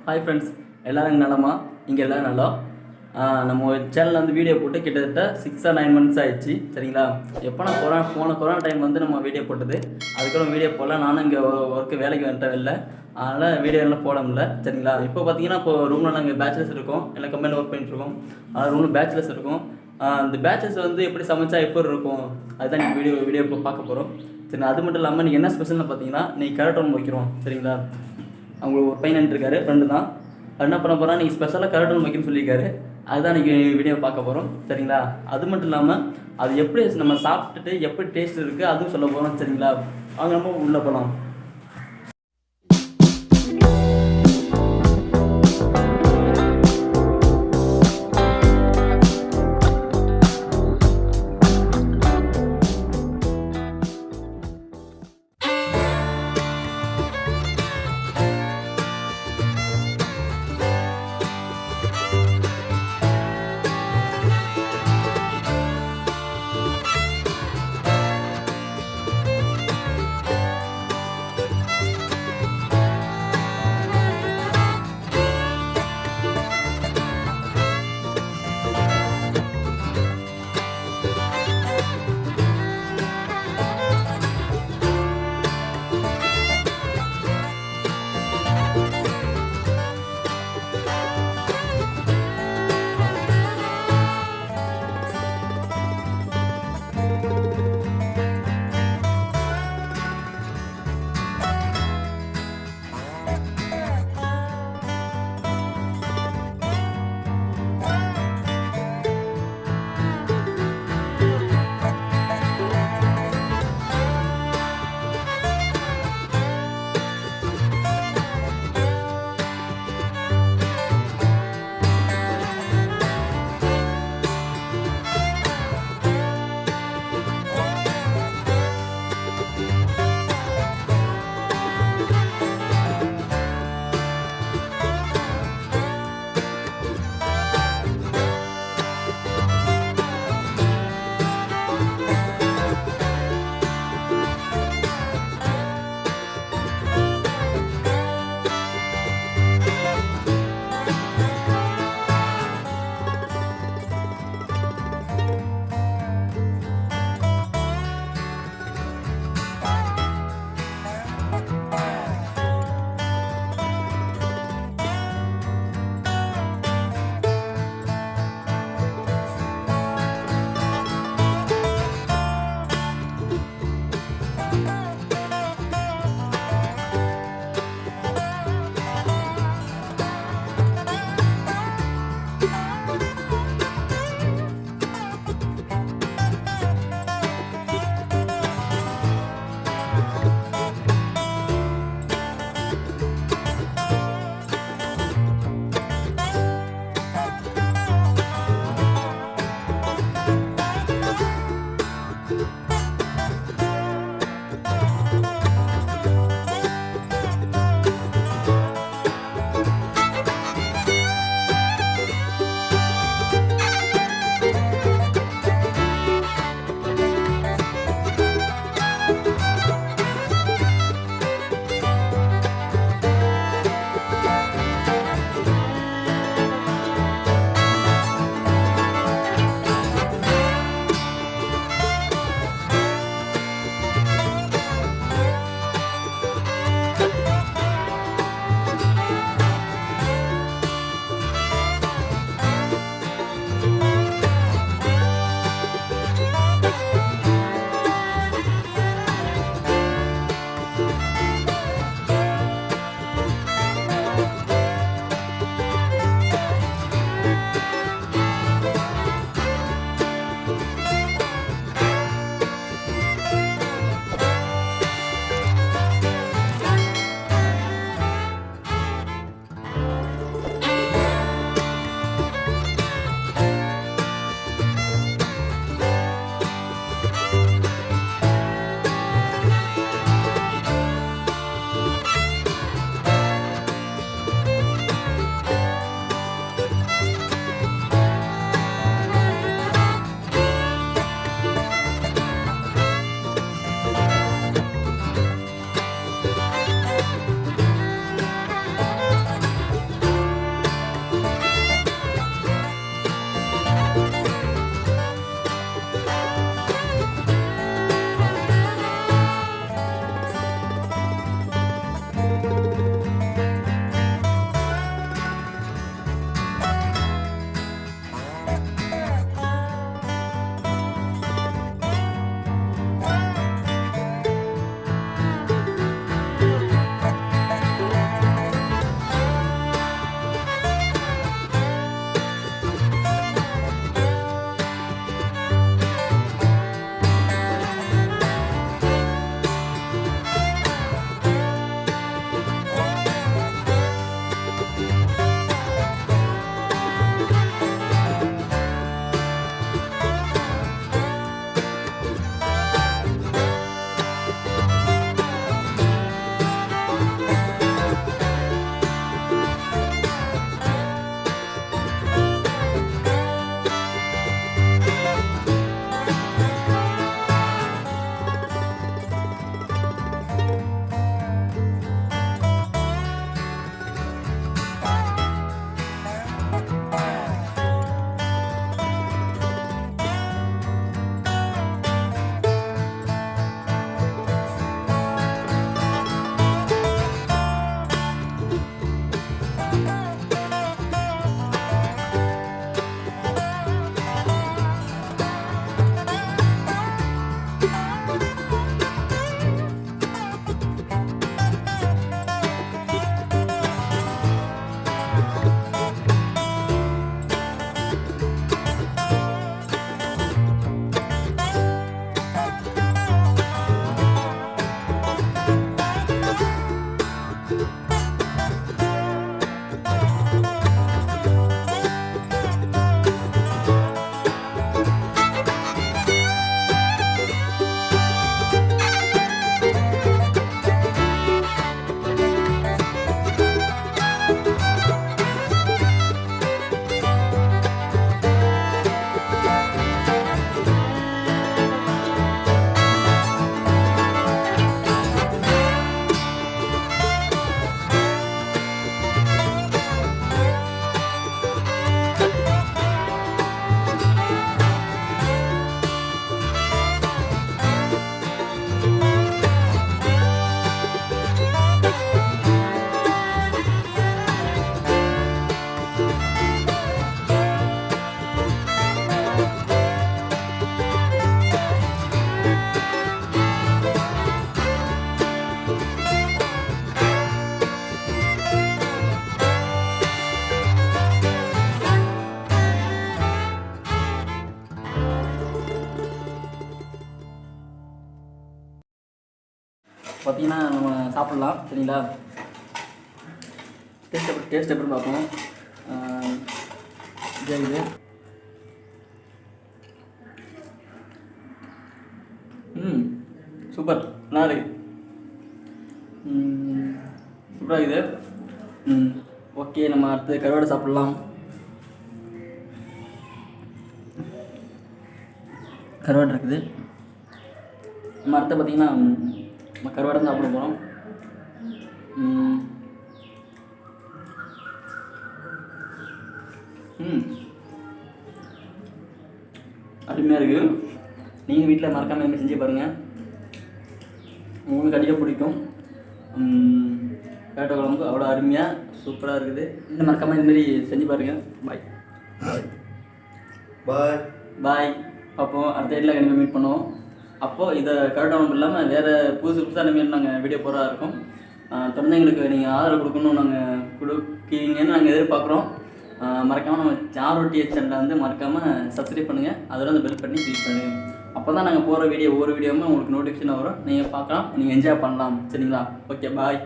Hi friends, எல்லோரும் நலமா? இங்கே எல்லோரும் நல்லா. நம்ம சேனலில் வந்து வீடியோ போட்டு கிட்டத்தட்ட 6 or 9 months ஆகிடுச்சு. சரிங்களா? எப்போ நான் போன கொரோனா டைம் வந்து நம்ம வீடியோ போட்டது. அதுக்கப்புறம் வீடியோ போடல. நானும் இங்கே ஒர்க்கு வேலைக்கு வந்துட்டேன் வெளில. அதனால் வீடியோ எல்லாம் போட முடியல. சரிங்களா? இப்போ பார்த்தீங்கன்னா இப்போ ரூமில் நாங்கள் பேச்சுலர்ஸ் இருக்கோம். எல்லாம் கம்பெனியில் ஒர்க் பண்ணிட்டுருக்கோம். ரூமில் பேச்சுலர்ஸ் இருக்கும். இந்த பேச்சுலர்ஸ் வந்து எப்படி சமைச்சா எப்படி இருக்கும் அதுதான் நீங்கள் வீடியோ இப்போ பார்க்க போகிறோம். சரி, அது மட்டும் இல்லாமல் நீங்கள் என்ன ஸ்பெஷல்னு பார்த்தீங்கன்னா நீங்கள் கரெக்ட் ஒன்று வைக்கிறோம். சரிங்களா? அவங்க ஒரு பையன் இருக்காரு, ஃப்ரெண்டு தான். என்ன பண்ண போகிறோம், நீங்கள் ஸ்பெஷலாக கரெக்ட் ஒன்று வைக்கணும்னு சொல்லியிருக்காரு. அதுதான் நீங்கள் வீடியோ பார்க்க போகிறோம். சரிங்களா? அது மட்டும் இல்லாமல் அது எப்படி நம்ம சாப்பிட்டுட்டு எப்படி டேஸ்ட் இருக்குது அதுவும் சொல்ல போகிறோம். சரிங்களா? அவங்க நம்ம உள்ளே போகலாம். சாப்பிட்லாம் சரிங்களா. டேஸ்ட் எப்படி பார்ப்போம். இது சூப்பர், நல்லா இருக்கு. சூப்பராக இது. ஓகே, நம்ம அடுத்து கருவாடை சாப்பிட்லாம். கருவாடு இருக்குது. நம்ம அடுத்து பார்த்திங்கன்னா நம்ம கருவாடை சாப்பிட போகிறோம். அருமையாக இருக்குது. நீங்கள் வீட்டில் மறக்காமல் என்ன செஞ்சு பாருங்கள், உங்களுக்கு கண்டிப்பாக பிடிக்கும். கேட்ட குழம்பு அவ்வளோ அருமையாக சூப்பராக இருக்குது. இன்னும் மறக்காமல் இதுமாரி செஞ்சு பாருங்கள். பாய் பாய் பாய். அப்போது அடுத்த வீட்டில் கண்டிப்பாக மீட் பண்ணுவோம். அப்போது இதை கரெக்டாக குழம்பு இல்லாமல் வேறு புதுசான மீன் நாங்கள் வீடியோ போடுறதா இருக்கோம். தொடர்ந்து எங்களுக்கு நீங்கள் ஆதரவு கொடுக்கணும்னு நாங்கள் கொடுக்கீங்கன்னு நாங்கள் எதிர்பார்க்குறோம். மறக்காமல் நம்ம ROTH சேனலை வந்து மறக்காமல் சப்ஸ்கிரைப் பண்ணுங்கள். அதோட அந்த பெல் பண்ணி கிளிக் பண்ணுங்கள். அப்போ தான் நாங்கள் போகிற ஒவ்வொரு வீடியோவும் உங்களுக்கு நோட்டிஃபிகேஷன் வரும். நீங்கள் பார்க்கலாம், நீங்கள் என்ஜாய் பண்ணலாம் சரிங்களா. Okay bye.